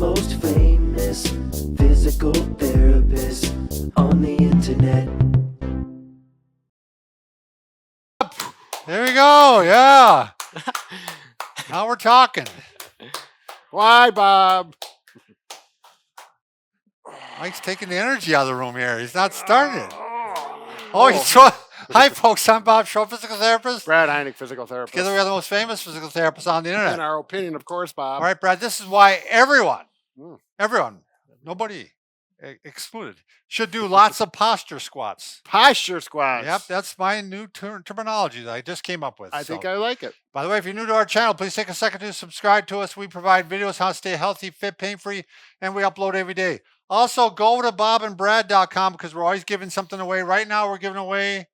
most famous physical therapist on the internet. There we go. Yeah. Now we're talking. Why, Bob? Mike's taking the energy out of the room here. He's not starting it. Oh, he's throwing. Hi, folks. I'm Bob Shaw, physical therapist. Brad Heineck, physical therapist. Together we are the most famous physical therapists on the internet. In our opinion, of course, Bob. All right, Brad. This is why everyone, nobody excluded, should do lots of posture squats. Posture squats. Yep, that's my new terminology that I just came up with. I think I like it. By the way, if you're new to our channel, please take a second to subscribe to us. We provide videos how to stay healthy, fit, pain-free, and we upload every day. Also, go over to bobandbrad.com because we're always giving something away. Right now, we're giving away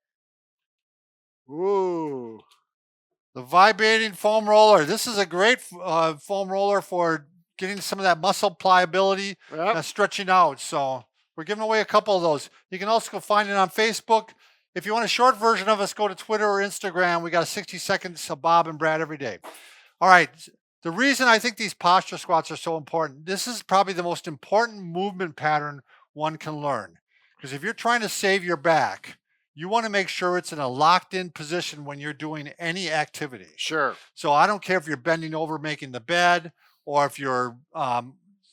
the vibrating foam roller. This is a great foam roller for getting some of that muscle pliability and stretching out. So we're giving away a couple of those. You can also go find it on Facebook. If you want a short version of us, go to Twitter or Instagram. We got 60 seconds of Bob and Brad every day. All right. The reason I think these posture squats are so important, this is probably the most important movement pattern one can learn. Because if you're trying to save your back, you want to make sure it's in a locked in position when you're doing any activity. Sure. So I don't care if you're bending over making the bed or if you're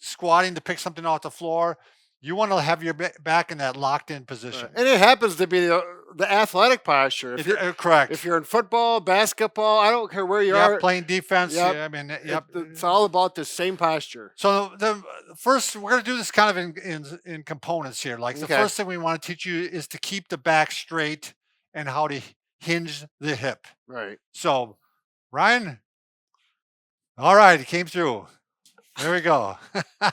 squatting to pick something off the floor. You want to have your back in that locked in position. Right. And it happens to be the athletic posture. If correct. If you're in football, basketball, I don't care where you are. Playing defense. Yep. I mean, it's all about the same posture. So the first, we're going to do this kind of in components here. Like the first thing we want to teach you is to keep the back straight and how to hinge the hip. Right. So, Ryan, all right, it came through. There we go. All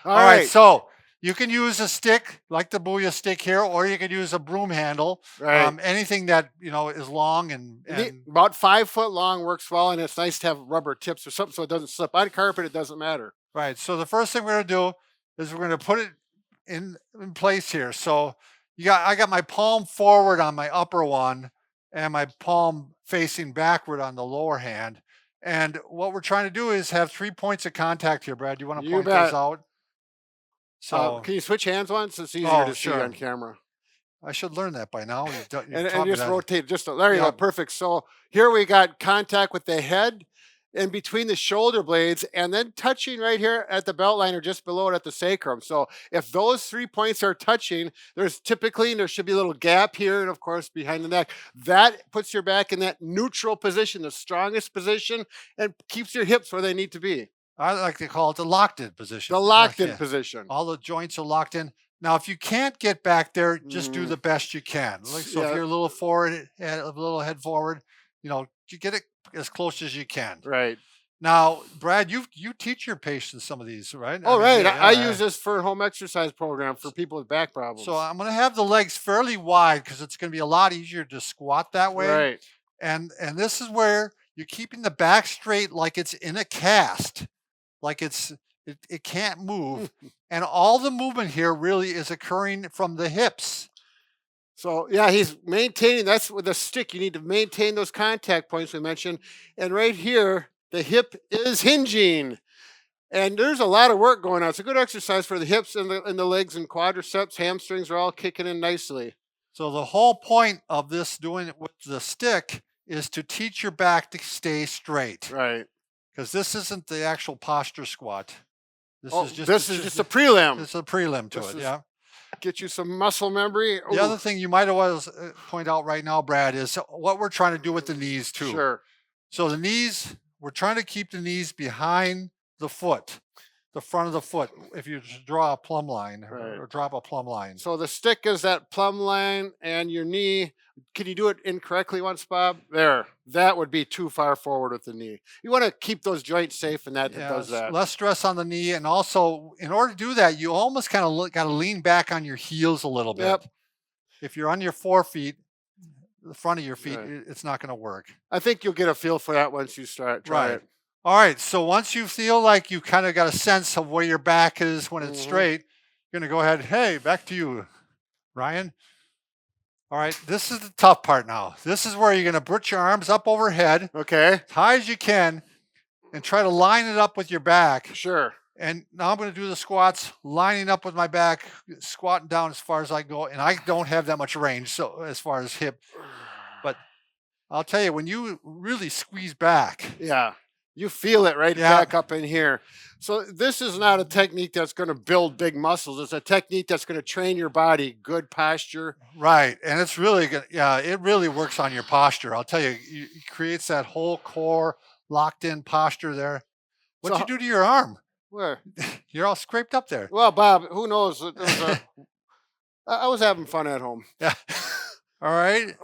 right, so you can use a stick, like the Booyah stick here, or you can use a broom handle. Right. Anything that, is long and about 5 foot long works well, and it's nice to have rubber tips or something so it doesn't slip. On carpet, it doesn't matter. Right. So the first thing we're going to do is we're going to put it in place here. So I got my palm forward on my upper one and my palm facing backward on the lower hand. And what we're trying to do is have 3 points of contact here, Brad. Do you want to point those out? So can you switch hands once? It's easier to see on camera. I should learn that by now. And just rotate. There you go. Perfect. So here we got contact with the head in between the shoulder blades and then touching right here at the belt line or just below it at the sacrum. So if those 3 points are touching, there should be a little gap here and of course behind the neck. That puts your back in that neutral position, the strongest position, and keeps your hips where they need to be. I like to call it the locked-in position. The locked-in position. All the joints are locked in. Now, if you can't get back there, just do the best you can. So if you're a little forward, a little head forward, you get it as close as you can. Right. Now, Brad, you teach your patients some of these, right? I use this for a home exercise program for people with back problems. So I'm going to have the legs fairly wide because it's going to be a lot easier to squat that way. Right. And this is where you're keeping the back straight like it's in a cast. Like it can't move. And all the movement here really is occurring from the hips. So he's maintaining, that's with a stick. You need to maintain those contact points we mentioned. And right here, the hip is hinging. And there's a lot of work going on. It's a good exercise for the hips and the legs and quadriceps, hamstrings are all kicking in nicely. So the whole point of this doing it with the stick is to teach your back to stay straight. Right. Because this isn't the actual posture squat. This is just a prelim. It's a prelim to it, Get you some muscle memory. The other thing you might always point out right now, Brad, is what we're trying to do with the knees too. Sure. So the knees, we're trying to keep the knees behind the foot, the front of the foot. If you draw a plumb line or drop a plumb line. So the stick is that plumb line and your knee. Can you do it incorrectly once, Bob? There. That would be too far forward with the knee. You want to keep those joints safe, and that does that. Less stress on the knee. And also, in order to do that, you almost kind of got to lean back on your heels a little bit. Yep. If you're on your forefeet, the front of your feet, it's not going to work. I think you'll get a feel for that once you start. Try it. All right. So once you feel like you kind of got a sense of where your back is when it's straight, you're going to go ahead. Hey, back to you, Ryan. All right, this is the tough part now. This is where you're going to put your arms up overhead, as high as you can, and try to line it up with your back. Sure. And now I'm going to do the squats, lining up with my back, squatting down as far as I go. And I don't have that much range, so as far as hip. But I'll tell you, when you really squeeze back. Yeah, you feel it right back up in here. So this is not a technique that's going to build big muscles. It's a technique that's going to train your body, good posture. Right, and it's really good. Yeah, it really works on your posture. I'll tell you, it creates that whole core locked in posture there. What'd you do to your arm? Where? You're all scraped up there. Well, Bob, who knows? I was having fun at home. Yeah. All right.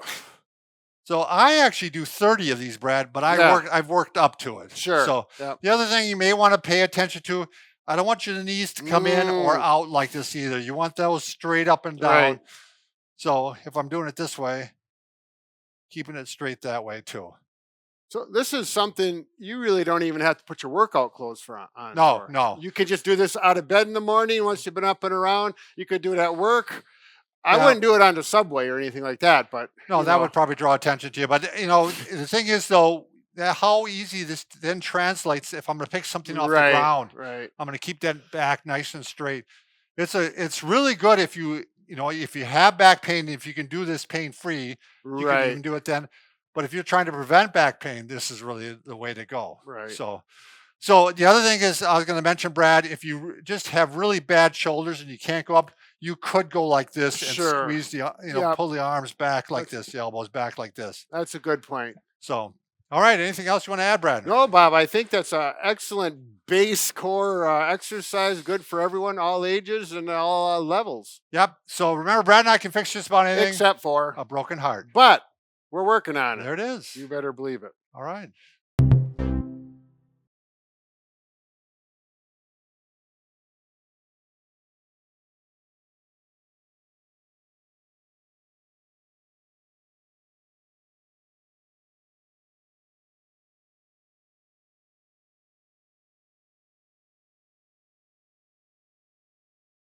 So I actually do 30 of these, Brad, but I've worked up to it. Sure. So the other thing you may want to pay attention to, I don't want your knees to come in or out like this either. You want those straight up and down. Right. So if I'm doing it this way, keeping it straight that way too. So this is something you really don't even have to put your workout clothes on. No. You could just do this out of bed in the morning once you've been up and around. You could do it at work. I wouldn't do it on the subway or anything like that, but no, that would probably draw attention to you. But the thing is though, how easy this then translates if I'm going to pick something off the ground. Right. I'm going to keep that back nice and straight. It's really good if you have back pain, if you can do this pain free, you can even do it then. But if you're trying to prevent back pain, this is really the way to go. Right. So the other thing is, I was going to mention, Brad, if you just have really bad shoulders and you can't go up, you could go like this and squeeze pull the arms back like this, the elbows back like this. That's a good point. So, all right. Anything else you want to add, Brad? No, Bob, I think that's an excellent base core exercise. Good for everyone, all ages and all levels. Yep. So remember, Brad and I can fix just about anything. Except for a broken heart. But we're working on it. There it is. You better believe it. All right.